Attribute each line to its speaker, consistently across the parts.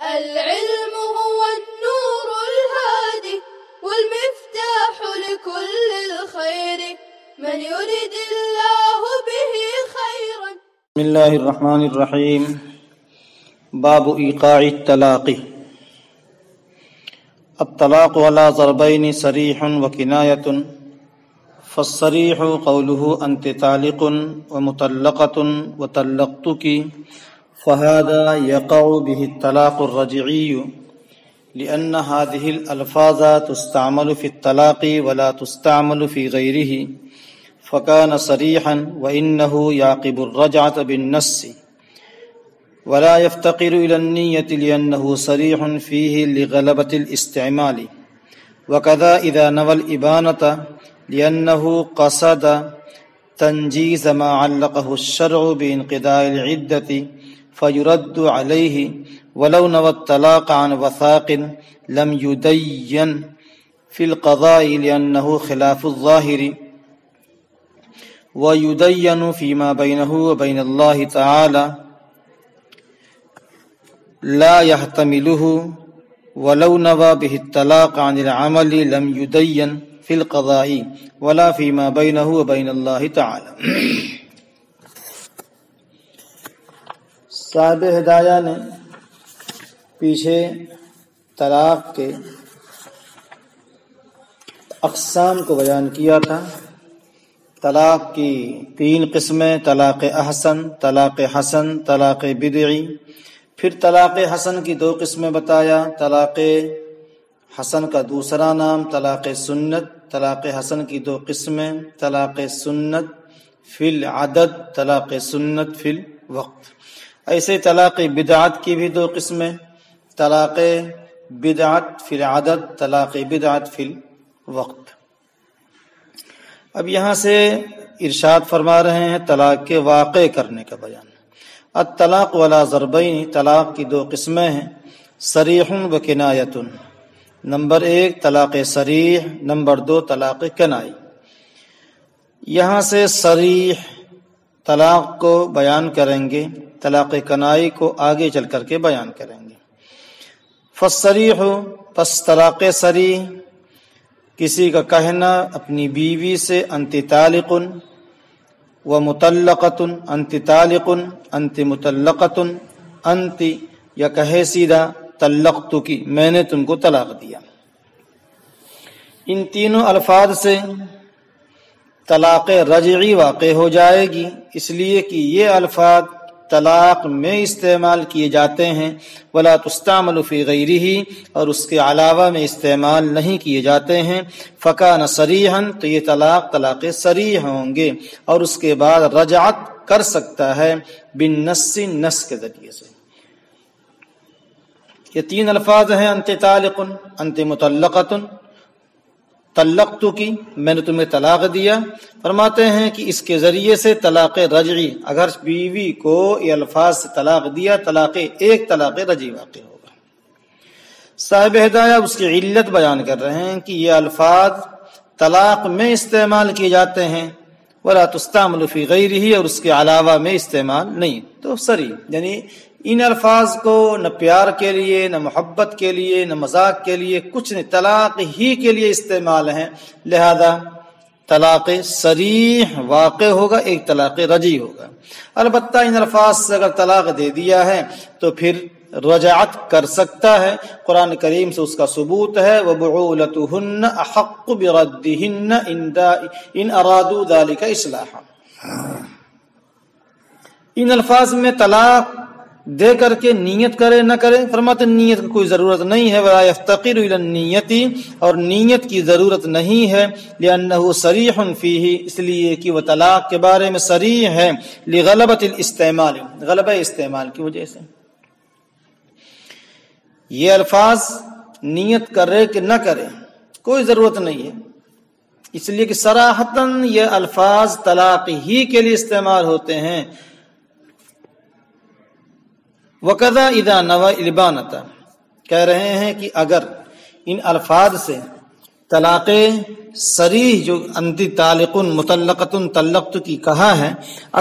Speaker 1: العلم هو النور الهادي والمفتاح لكل الخير من يرد الله به خيرا.
Speaker 2: بسم اللہ الرحمن الرحیم. باب ایقاع الطلاق. الطلاق على ضربين صریح وکنایۃ. فالصریح قوله انت طالق ومطلقۃ وطلقتك، فهذا يقع به الطلاق الرجعي لأن هذه الألفاظ تستعمل في الطلاق ولا تستعمل في غيره، فكان صريحا وإنه يعقب الرجعة بالنص ولا يفتقر إلى النية لأنه صريح فيه لغلبة الاستعمال. وكذا إذا نوى الإبانة لأنه قصد تنجيز ما علقه الشرع بانقضاء العدة فيرد عليه، ولو نوى الطلاق عن وثاق لم يدين في القضاء لأنه خلاف الظاهر، ويدين فيما بينه وبين الله تعالى لا يحتمله، ولو نوى به الطلاق عن العمل لم يدين في القضاء ولا فيما بينه وبين الله تعالى. صاحب ہدایہ نے پیچھے طلاق کے اقسام کو بیان کیا تھا. طلاق کی 3 قسمیں: طلاق احسن، طلاق حسن، طلاق بدعی. پھر طلاق حسن کی 2 قسمیں بتایا. طلاق حسن کا دوسرا نام طلاق سنت. طلاق حسن کی 2 قسمیں: طلاق سنت فی العدد، طلاق سنت فی الوقت. ایسے طلاق بدعت کی بھی 2 قسمیں: طلاق بدعت فی العدد، طلاق بدعت فی الوقت. اب یہاں سے ارشاد فرما رہے ہیں طلاق کے واقع کرنے کا بیان. الطلاق علی ضربین، طلاق کی 2 قسمیں ہیں: صریح و کنایۃ. نمبر 1 طلاق صریح، نمبر 2 طلاق کنائی. یہاں سے صریح طلاق کو بیان کریں گے، طلاق کنائی کو آگے چل کر کے بیان کریں گے. فالصریح، پس طلاق صریح کسی کا کہنا اپنی بیوی سے انت طالق و مطلقۃ، انت طالق، انت مطلقۃ، انت، یا کہے سیدھا طلقتک، میں نے تم کو طلاق دیا. ان تینوں الفاظ سے طلاق رجعی واقع ہو جائے گی، اس لیے کہ یہ الفاظ طلاق میں استعمال کیے جاتے ہیں. ولا تستعمل فی غیرہ، اور اس کے علاوہ میں استعمال نہیں کیے جاتے ہیں. فکان صریحا، تو یہ طلاق صریح ہوں گے، اور اس کے بعد رجعت کر سکتا ہے بالنص، نص کے ذریعے سے. یہ 3 الفاظ ہیں: انت طالق، انت مطلقۃ، طلقتک، میں نے تمہیں طلاق دیا. فرماتے ہیں کہ اس کے ذریعے سے طلاق رجعی، اگر بیوی کو یہ الفاظ سے طلاق دیا، ایک طلاق رجعی واقع ہوگا. صاحب ہدایہ اس کی علت بیان کر رہے ہیں کہ یہ الفاظ طلاق میں استعمال کیے جاتے ہیں، ولا تستعمل فی غیرہ، اور اس کے علاوہ میں استعمال نہیں. تو صریح یعنی ان الفاظ کو نہ پیار کے لیے، نہ محبت کے لیے، نہ مذاق کے لیے، کچھ نہیں، طلاق ہی کے لیے استعمال ہیں. لہذا طلاق صریح واقع ہوگا، ایک طلاق رجعی ہوگا. البتہ ان الفاظ سے اگر طلاق دے دیا ہے تو پھر رجعت کر سکتا ہے. قرآن کریم سے اس کا ثبوت ہے: وَبُعُولَتُهُنَّ أَحَقُّ بِرَدِّهِنَّ إِنْ أَرَادُوا ذَلِكَ إِصْلَاحًا. ان الفاظ میں طلاق دے کر کے نیت کرے نہ کرے، فرماتے نیت کی کوئی ضرورت نہیں ہے. ولا يفتقر الى النیت، اور نیت کی ضرورت نہیں ہے. لأنه صریح فیہ، اس لیے کہ وہ طلاق کے بارے میں صریح ہے. لغلبۃ الاستعمال، غلبہ استعمال کی وجہ سے. یہ الفاظ نیت کرے کہ نہ کرے کوئی ضرورت نہیں ہے، اس لیے کہ صراحتاً یہ الفاظ طلاق ہی کے لیے استعمال ہوتے ہیں. وَكَذَا إِذَا نَوَى الْإِبَانَةَ، کہہ رہے ہیں کہ اگر ان الفاظ سے طلاق صریح جو انتی طالقن مطلقتن طلقت کی کہا ہے،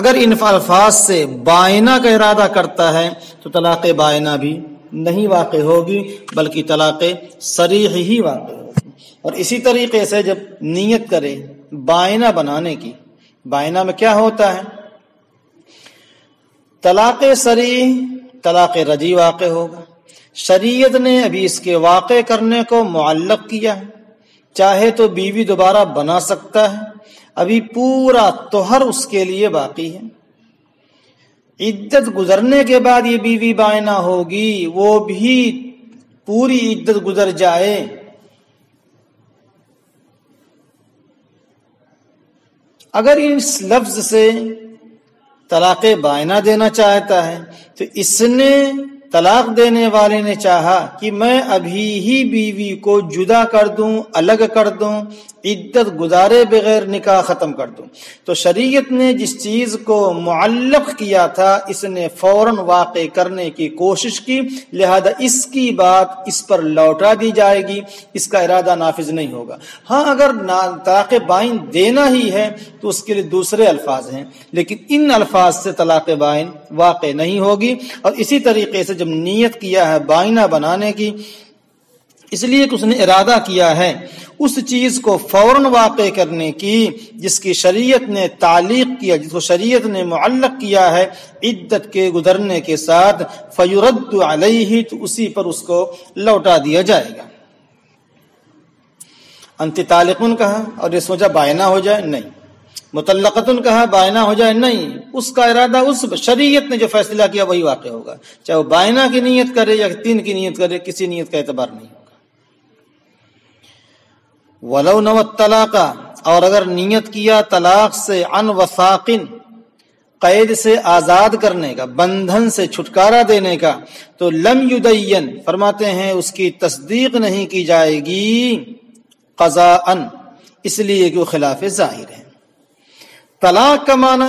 Speaker 2: اگر ان الفاظ سے بائنہ کا ارادہ کرتا ہے تو طلاق بائنہ بھی نہیں واقع ہوگی بلکہ طلاق صریح ہی واقع ہوگی۔ اور اسی طریقے سے جب نیت کرے بائنہ بنانے کی، بائنہ میں کیا ہوتا ہے؟ طلاق صریح طلاق رجعی واقع ہوگا، شریعت نے ابھی اس کے واقع کرنے کو معلق کیا ہے، چاہے تو بیوی دوبارہ بنا سکتا ہے، ابھی پورا طہر اس کے لیے باقی ہے، عدت گزرنے کے بعد یہ بیوی بائنہ ہوگی، وہ بھی پوری عدت گزر جائے، اگر اس لفظ سے طلاق بائنہ دینا چاہتا ہے تو اس نے طلاق دینے والے نے چاہا کہ میں ابھی ہی بیوی کو جدا کر دوں، الگ کر دوں، عدت گزارے بغیر نکاح ختم کر دوں، تو شریعت نے جس چیز کو معلق کیا تھا اس نے فوراً واقع کرنے کی کوشش کی، لہذا اس کی بات اس پر لوٹا دی جائے گی، اس کا ارادہ نافذ نہیں ہوگا۔ ہاں اگر طلاق بائن دینا ہی ہے تو اس کے لیے دوسرے الفاظ ہیں، لیکن ان الفاظ سے طلاق بائن واقع نہیں ہوگی۔ اور اسی طریقے سے جب نیت کیا ہے بائنہ بنانے کی، اس لیے کہ اس نے ارادہ کیا ہے اس چیز کو فوراً واقع کرنے کی جس کی شریعت نے تعلیق کیا، جس کو شریعت نے معلق کیا ہے عدت کے گزرنے کے ساتھ، فیرد علیہ، تو اسی پر اس کو لوٹا دیا جائے گا۔ انت طالقن کہا اور یہ سوچا بائنہ ہو جائے، نہیں۔ مطلقتن کہا بائنہ ہو جائے، نہیں، اس کا ارادہ اس شریعت نے جو فیصلہ کیا وہی واقع ہوگا، چاہے وہ بائنہ کی نیت کرے یا 3 کی نیت کرے، کسی نیت کا اعتبار نہیں ہوگا۔ ولو نوى الطلاق، اور اگر نیت کیا طلاق سے، عن وثاق، قید سے آزاد کرنے کا، بندھن سے چھٹکارا دینے کا، تو لم یدین، فرماتے ہیں اس کی تصدیق نہیں کی جائے گی قضاء، اس لیے کہ وہ خلاف ظاہر ہے۔ طلاق کا معنی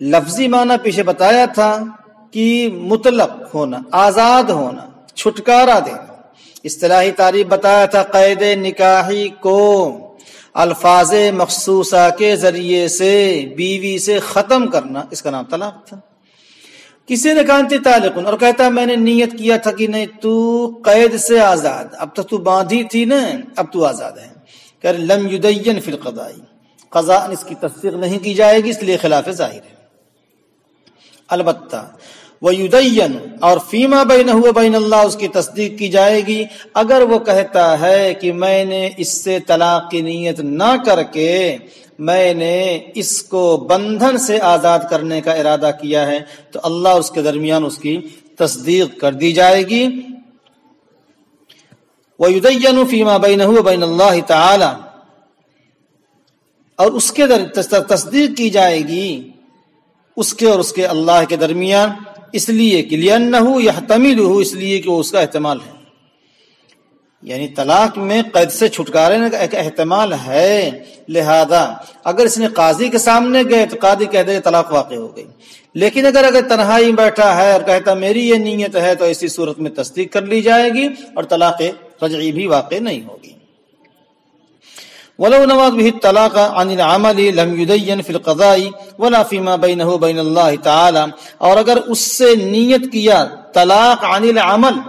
Speaker 2: لفظی معنی پیچھے بتایا تھا کہ مطلق ہونا، آزاد ہونا، چھٹکارا دینا۔ اصطلاحی تعریف بتایا تھا قید نکاحی کو الفاظ مخصوصہ کے ذریعے سے بیوی سے ختم کرنا، اس کا نام طلاق تھا۔ کسی نے کہا انت طالقن، اور کہتا میں نے نیت کیا تھا کہ نہیں تو قید سے آزاد، اب تک تو باندھی تھی نا، اب تو آزاد ہے، کہ لم یدین فی القضاء، قضاء اس کی تصدیق نہیں کی جائے گی، اس لیے خلاف ظاہر ہے۔ البتہ وَيُدَيَّنُ، اور فیما بینہ و بین اللہ، اس کی تصدیق کی جائے گی اگر وہ کہتا ہے کہ میں نے اس سے طلاق کی نیت نہ کر کے میں نے اس کو بندھن سے آزاد کرنے کا ارادہ کیا ہے، تو اللہ اس کے درمیان اس کی تصدیق کر دی جائے گی۔ وَيُدَيَّنُ فیما بینہ و بین اللہ تعالی، اور اس کے تصدیق کی جائے گی اس کے اور اس کے اللہ کے درمیان، اس لیے کہ لِأَنَّهُ يَحْتَمِلُهُ، اس لیے کہ وہ اس کا احتمال ہے، یعنی طلاق میں قید سے چھٹکارے کا ایک احتمال ہے، لہذا اگر اس نے قاضی کے سامنے گئے تو قاضی کہہ دے طلاق واقع ہو گئی، لیکن اگر تنہائی بیٹھا ہے اور کہتا میری یہ نیت ہے تو ایسی صورت میں تصدیق کر لی جائے گی اور طلاق رجعی بھی واقع نہیں ہوگی۔ وَلَوْ نَوَى بِهِ الطَّلَاقَ عَنِ الْعَمَلِ لَمْ يُدَيَّنْ فِي الْقَضَاءِ وَلَا فِي مَا بَيْنَهُ وَبَيْنَ اللَّهِ تَعَالَى، اور اگر اس سے نیت کیا طلاق عن العمل،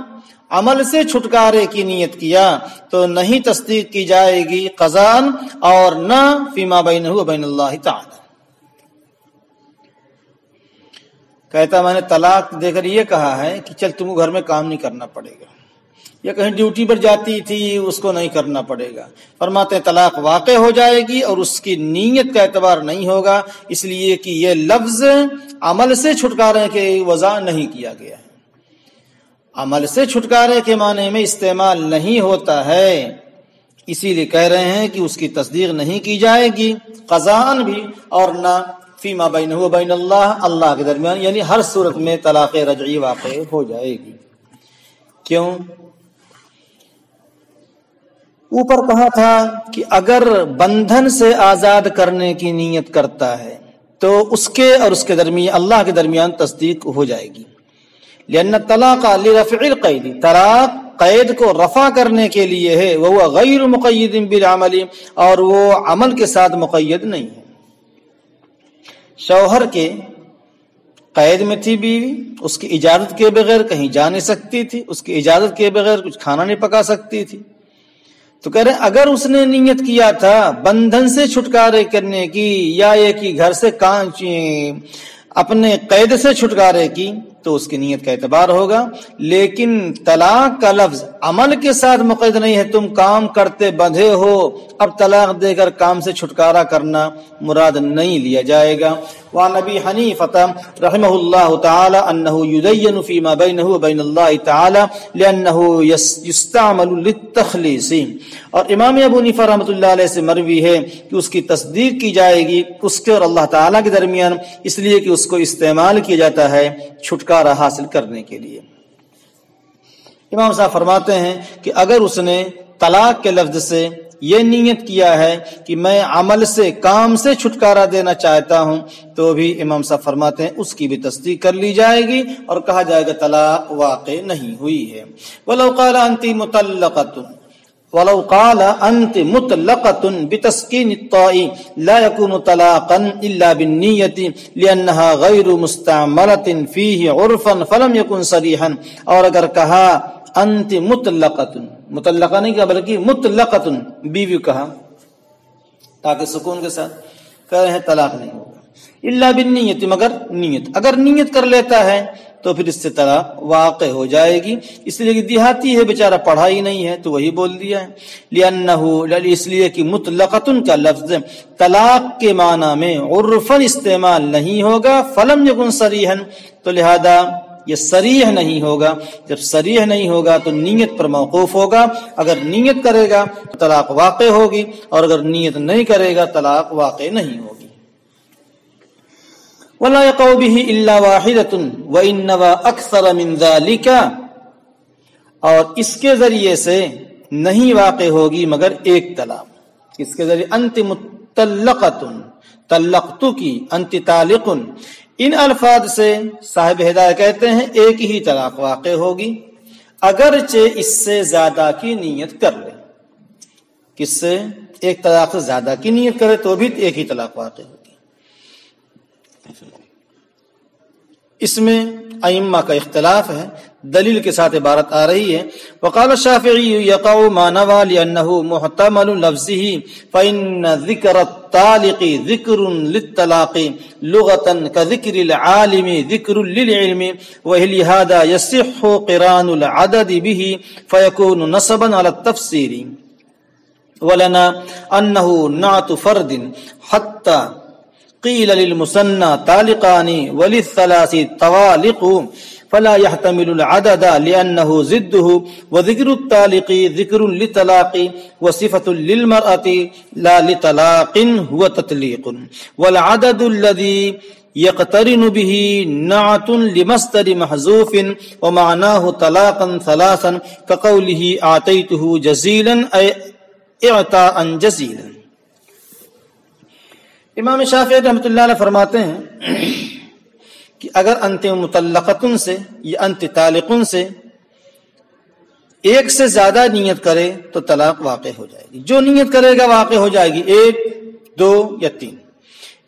Speaker 2: عمل سے چھٹکارے کی نیت کیا تو نہیں تصدیق کی جائے گی قضاء، اور نہ فی ما بینہ وبین اللہ تعالی۔ کہتا میں نے طلاق دے کر یہ کہا ہے کہ چل تم کو گھر میں کام نہیں کرنا پڑے گا، یا کہیں ڈیوٹی پر جاتی تھی اس کو نہیں کرنا پڑے گا، فرماتے ہیں طلاق واقع ہو جائے گی اور اس کی نیت کا اعتبار نہیں ہوگا، اس لیے کہ یہ لفظ عمل سے چھٹکارے کے وضع نہیں کیا گیا ہے، عمل سے چھٹکارے کے معنی میں استعمال نہیں ہوتا ہے، اسی لیے کہہ رہے ہیں کہ اس کی تصدیق نہیں کی جائے گی قضاء بھی، اور نہ فیما بینہ و بین اللہ، اللہ کے درمیان، یعنی ہر صورت میں طلاق رجعی واقع ہو جائے گی۔ کیوں؟ اوپر کہا تھا کہ اگر بندھن سے آزاد کرنے کی نیت کرتا ہے تو اس کے اور اس کے درمیان، اللہ کے درمیان تصدیق ہو جائے گی۔ لأن الطلاق لرفع القید، طلاق قید کو رفع کرنے کے لیے ہے، وہ غیر مقید بالعمل، اور وہ عمل کے ساتھ مقید نہیں ہے۔ شوہر کے قید میں تھی بیوی، اس کی اجازت کے بغیر کہیں جا نہیں سکتی تھی، اس کی اجازت کے بغیر کچھ کھانا نہیں پکا سکتی تھی. تو کہہ رہے ہیں اگر اس نے نیت کیا تھا بندھن سے چھٹکارے کرنے کی یا یہ کہ گھر سے اپنے قید سے چھٹکارے کی تو اس کی نیت کا اعتبار ہوگا. لیکن طلاق کا لفظ عمل کے ساتھ مقید نہیں ہے. تم کام کرتے بندھے ہو، اب طلاق دے کر کام سے چھٹکارا کرنا مراد نہیں لیا جائے گا. وعن ابی حنیفہ رحمہ اللہ تعالی انہ یدین فیما بینہ وبین اللہ تعالی لانہ یستعمل للتخلیص. اور امام ابو حنیفہ رحمۃ اللہ علیہ سے مروی ہے کہ اس کی تصدیق کی جائے گی اس کے اور اللہ تعالی کے درمیان، اس لیے کہ اس کو استعمال کیا جاتا ہے چھٹکارا حاصل کرنے کے لیے. امام صاحب فرماتے ہیں کہ اگر اس نے طلاق کے لفظ سے یہ نیت کیا ہے کہ میں عمل سے کام سے چھٹکارا دینا چاہتا ہوں تو بھی امام صاحب فرماتے ہیں اس کی بھی تصدیق کر لی جائے گی اور کہا جائے گا طلاق واقع نہیں ہوئی ہے. ولو قال انت مطلقۃ ولو قال انت مطلقۃ بتسکین الطاء لا يكون طلاقا الا بالنیۃ لانها غیر مستعملۃ فیہ عرفا فلم يكن صریحا. اور اگر کہا انت مطلقۃ، مطلقہ نہیں کہا بلکہ مطلقۃ بیوی کہا تاکہ سکون کے ساتھ، کہہ رہے ہیں طلاق نہیں ہوگا الا بالنیۃ مگر نیت. اگر نیت کر لیتا ہے تو پھر اس سے طلاق واقع ہو جائے گی. اس لیے کہ دیہاتی ہے بیچارہ، پڑھا ہی نہیں ہے تو وہی بول دیا ہے. لأنه اس لیے کہ مطلقۃ کا لفظ طلاق کے معنی میں عرفاً استعمال نہیں ہوگا. فلم یکن صریحا، تو لہذا یہ صریح نہیں ہوگا. جب صریح نہیں ہوگا تو نیت پر موقوف ہوگا. اگر نیت کرے گا تو طلاق واقع ہوگی اور اگر نیت نہیں کرے گا طلاق واقع نہیں ہوگی. ولا يقع به الا واحدة وان نوى اكثر من ذلك، اور اس کے ذریعے سے نہیں واقع ہوگی مگر ایک طلاق. اس کے ذریعے انت مطلقۃ، طلقت کی، انت طالق، ان الفاظ سے صاحب ہدایت کہتے ہیں ایک ہی طلاق واقع ہوگی اگرچہ اس سے زیادہ کی نیت کر لے. کس سے؟ ایک طلاق سے زیادہ کی نیت کرے تو بھی ایک ہی طلاق واقع ہوگی. اس میں ائمہ کا اختلاف ہے، دلیل کے ساتھ عبارت آ رہی ہے. وقال الشافعی یقع ما نوى لأنه محتمل لفظه فإن ذکر الطالق ذکر للطلاق لغة كذکر العالم ذکر للعلم ولهذا يصح قران العدد به فيكون نصبا على التفسير. ولنا أنه نعت فرد حتى قیل للمثنى طالقان وللثلاث طوالق فلا يحتمل العدد لأنه ضده وذكر الطالق ذكر للطلاق وصفة للمرأة لا لطلاق هو تطليق والعدد الذي يقترن به نعت لمصدر محذوف ومعناه طلاقا ثلاثا كقوله أعطيته جزيلا أي إعطاء جزيلا. امام شافعی رحمۃ اللہ علیہ فرماتے ہیں کہ اگر انت مطلقتن سے یا انت طالقن سے ایک سے زیادہ نیت کرے تو طلاق واقع ہو جائے گی. جو نیت کرے گا واقع ہو جائے گی، ایک، دو یا تین.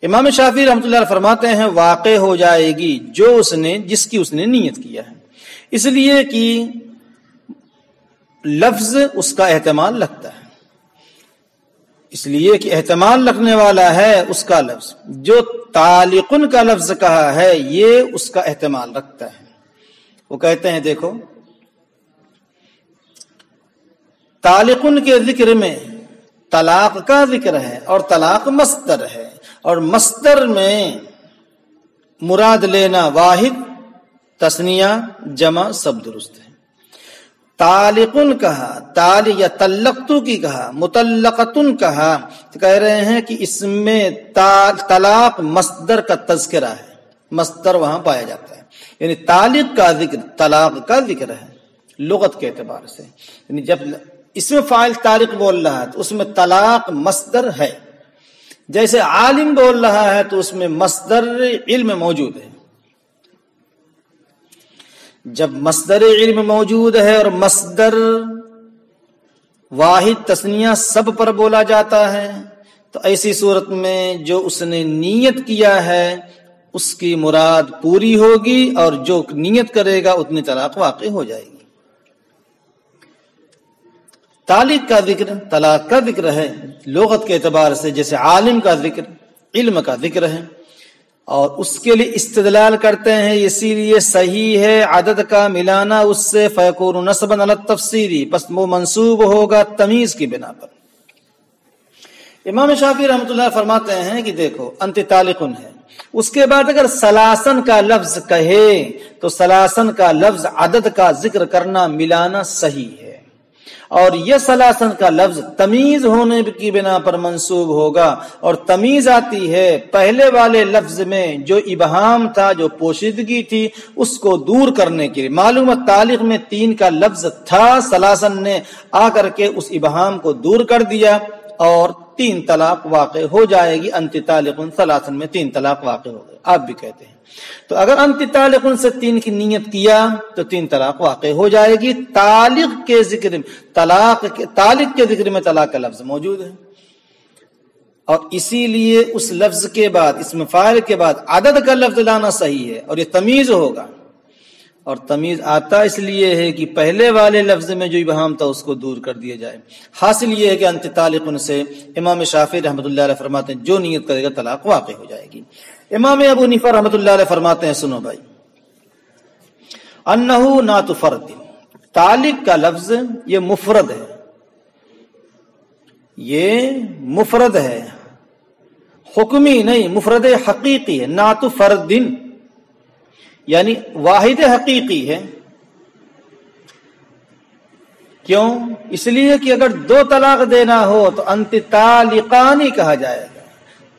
Speaker 2: امام شافعی رحمۃ اللہ علیہ فرماتے ہیں واقع ہو جائے گی جس کی اس نے نیت کیا ہے، اس لیے کہ لفظ اس کا احتمال لگتا ہے. اس لیے کہ احتمال رکھنے والا ہے اس کا لفظ. جو طالقن کا لفظ کہا ہے یہ اس کا احتمال رکھتا ہے. وہ کہتے ہیں دیکھو طالقن کے ذکر میں طلاق کا ذکر ہے اور طلاق مصدر ہے، اور مصدر میں مراد لینا واحد، تثنیہ، جمع سب درست ہے. طالقن کہا، یا طلقتو کی کہا، مطلقتن کہا، تو کہہ رہے ہیں کہ اس میں طلاق مصدر کا تذکرہ ہے، مصدر وہاں پایا جاتا ہے. یعنی طالق کا ذکر طلاق کا ذکر ہے لغت کے اعتبار سے. یعنی جب اس میں فاعل طالق بول رہا ہے تو اس میں طلاق مصدر ہے، جیسے عالم بول رہا ہے تو اس میں مصدر علم موجود ہے. جب مصدر علم موجود ہے اور مصدر واحد، تثنیہ سب پر بولا جاتا ہے تو ایسی صورت میں جو اس نے نیت کیا ہے اس کی مراد پوری ہوگی اور جو نیت کرے گا اتنی طلاق واقع ہو جائے گی۔ طالق کا ذکر طلاق کا ذکر ہے لغت کے اعتبار سے، جیسے عالم کا ذکر علم کا ذکر ہے، اور اس کے لیے استدلال کرتے ہیں اسی لیے صحیح ہے عدد کا ملانا اس سے، فیکون نسبا علی التفسیری، بس وہ منسوب ہوگا تمیز کی بنا پر۔ امام شافعی رحمۃ اللہ فرماتے ہیں کہ دیکھو انت طالقن ہے، اس کے بعد اگر سلاسن کا لفظ کہے تو سلاسن کا لفظ عدد کا ذکر کرنا ملانا صحیح ہے، اور یہ سلاسن کا لفظ تمیز ہونے کی بنا پر منسوب ہوگا، اور تمیز آتی ہے پہلے والے لفظ میں جو ابہام تھا، جو پوشیدگی تھی، اس کو دور کرنے کے لیے۔ معلوم طالق میں 3 کا لفظ تھا، سلاسن نے آ کر کے اس ابہام کو دور کر دیا اور 3 طلاق واقع ہو جائے گی۔ انت طالقن سلاسن میں 3 طلاق واقع ہو گئے، آپ بھی کہتے ہیں۔ تو اگر انت طالقن سے 3 کی نیت کیا تو 3 طلاق واقع ہو جائے گی۔ طالق کے ذکر میں طلاق کا لفظ موجود ہے، اور اسی لیے اس لفظ کے بعد اسم فاعل کے بعد عدد کا لفظ لانا صحیح ہے، اور یہ تمیز ہوگا، اور تمیز آتا اس لیے ہے کہ پہلے والے لفظ میں جو ابہام تھا اس کو دور کر دیا جائے۔ حاصل یہ ہے کہ انت طالقن سے امام شافعی رحمۃ اللہ علیہ فرماتے ہیں جو نیت کرے گا طلاق واقع ہو جائے گی۔ امام ابو حنیفہ رحمۃ اللہ علیہ فرماتے ہیں سنو بھائی، انہو نعت فرد، طالق کا لفظ یہ مفرد ہے، یہ مفرد ہے، حکمی نہیں، مفرد حقیقی ہے، نعت فرد یعنی واحد حقیقی ہے۔ کیوں؟ اس لیے کہ اگر 2 طلاق دینا ہو تو انت طالقانی کہا جائے گا،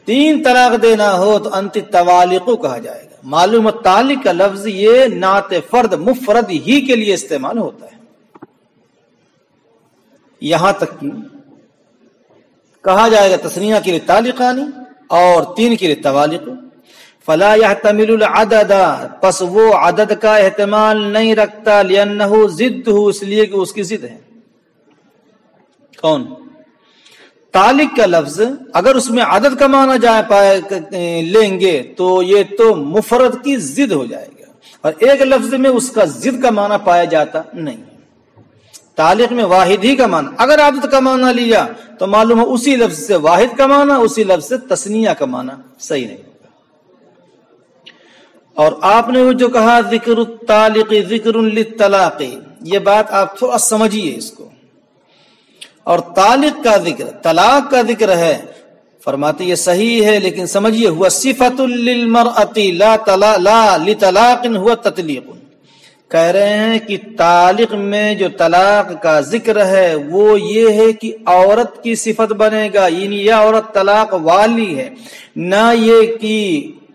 Speaker 2: 3 طلاق دینا ہو تو انت طوالق کہا جائے گا۔ معلوم طالق کا لفظ یہ نعت فرد مفرد ہی کے لیے استعمال ہوتا ہے، یہاں تک کہ کہا جائے گا تثنیہ کے لیے طالقانی اور 3 کے لیے طوالق۔ فلا يحتمل العدد، پس وہ عدد کا احتمال نہیں رکھتا، لأنه ضدہ، اس لیے کہ اس کی ضد ہے۔ کون؟ طالق کا لفظ اگر اس میں عدد کا معنی لیں گے تو یہ تو مفرد کی ضد ہو جائے گا، اور ایک لفظ میں اس کا ضد کا معنی پایا جاتا نہیں۔ طالق میں واحد ہی کا معنی، اگر عدد کا معنی لیا تو معلوم ہے اسی لفظ سے واحد کا معنی، اسی لفظ سے تثنیہ کا معنی صحیح نہیں ہوگا۔ اور آپ نے وہ جو کہا ذکر الطالق ذکر للطلاق، یہ بات آپ تھوڑا سمجھیے اس کو۔ اور طالق کا ذکر طلاق کا ذکر ہے، فرماتے یہ صحیح ہے، لیکن سمجھیے ہوا صفت للمرأة لا لطلاق ہوا تطلیق۔ کہہ رہے ہیں کہ طالق میں جو طلاق کا ذکر ہے وہ یہ ہے کہ عورت کی صفت بنے گا، یعنی یہ عورت طلاق والی ہے، نہ یہ کہ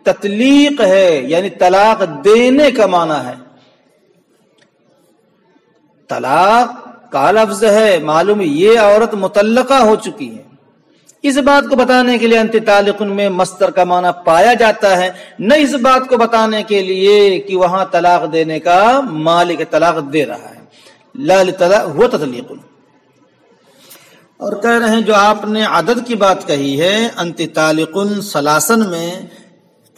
Speaker 2: تطلیق ہے یعنی طلاق دینے کا معنی ہے۔ طلاق کا لفظ ہے، معلوم یہ عورت مطلقہ ہو چکی ہے، اس بات کو بتانے کے لیے انت طالقن میں مصدر کا معنی پایا جاتا ہے، نہ اس بات کو بتانے کے لیے کہ وہاں طلاق دینے کا مالک طلاق دے رہا ہے۔ لا لطلاق ہوا تطلیق۔ اور کہہ رہے ہیں جو آپ نے عدد کی بات کہی ہے انت طالقن سلاسن میں،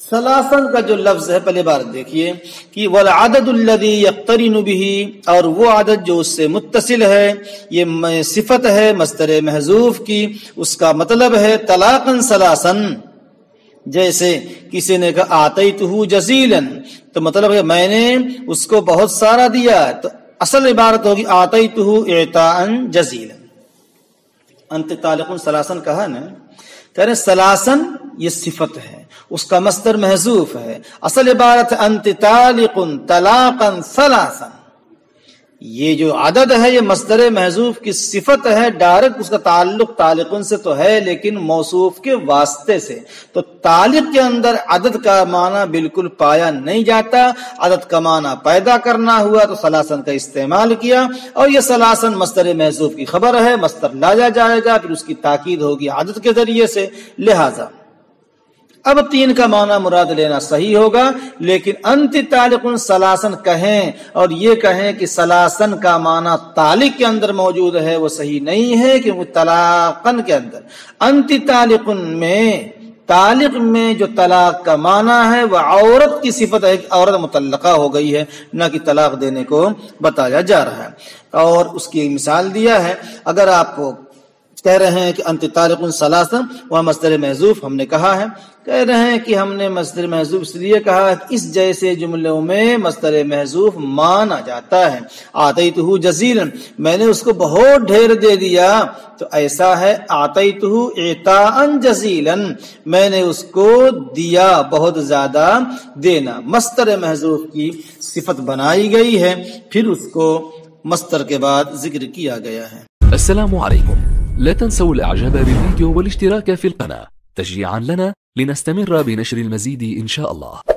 Speaker 2: سلاسن کا جو لفظ ہے پہلے بار دیکھیے کہ والعدد الذي يقترن به، اور وہ عدد جو اس سے متصل ہے، یہ صفت ہے مصدر محذوف کی، اس کا مطلب ہے طلاقا سلاسن۔ جیسے کسی نے کہا آتیتہ جزیلا، تو مطلب ہے میں نے اس کو بہت سارا دیا، تو اصل عبارت ہوگی آتیتہ اعطاء جزیلا۔ انت طالقن سلاسن کہا نا، کہہ رہے سلاسن یہ صفت ہے، اس کا مصدر محذوف ہے، اصل عبارت انت طالق طلاقا ثلاثا۔ یہ جو عدد ہے یہ مصدر محذوف کی صفت ہے، ڈائریکٹ اس کا تعلق طالقن سے تو ہے لیکن موصوف کے واسطے سے، تو طالق کے اندر عدد کا معنی بالکل پایا نہیں جاتا، عدد کا معنی پیدا کرنا ہوا تو سلاسن کا استعمال کیا، اور یہ سلاسن مصدر محذوف کی خبر ہے، مصدر لایا جائے گا، پھر اس کی تاکید ہوگی عدد کے ذریعے سے، لہذا اب 3 کا معنی مراد لینا صحیح ہوگا، لیکن انت طالقن سلاسن کہیں اور یہ کہیں کہ سلاسن کا معنی طالق کے اندر موجود ہے، وہ صحیح نہیں ہے، کیونکہ طلاقن کے اندر انت طالقن میں طالق میں جو طلاق کا معنی ہے وہ عورت کی صفت ہے، عورت مطلقہ ہو گئی ہے، نہ کہ طلاق دینے کو بتایا جا رہا ہے۔ اور اس کی مثال دیا ہے، اگر آپ کہہ رہے ہیں کہ انت طالق ثلاثا، وہاں مصدر محذوف ہم نے کہا ہے، کہہ رہے ہیں کہ ہم نے مصدر محذوف اس لیے کہا ہے کہ اس جیسے جملوں میں مصدر محذوف مانا جاتا ہے۔ آتیتہ جزیلا، میں نے اس کو بہت ڈھیر دے دیا، تو ایسا ہے آتیتہ اعطاء جزیلا، میں نے اس کو دیا بہت زیادہ دینا۔ مصدر محذوف کی صفت بنائی گئی ہے، پھر اس کو مصدر کے بعد ذکر کیا گیا ہے۔
Speaker 3: السلام علیکم، لا تنسوا الاعجاب بالفيديو والاشتراك في القناة تشجيعا لنا لنستمر بنشر المزيد ان شاء الله.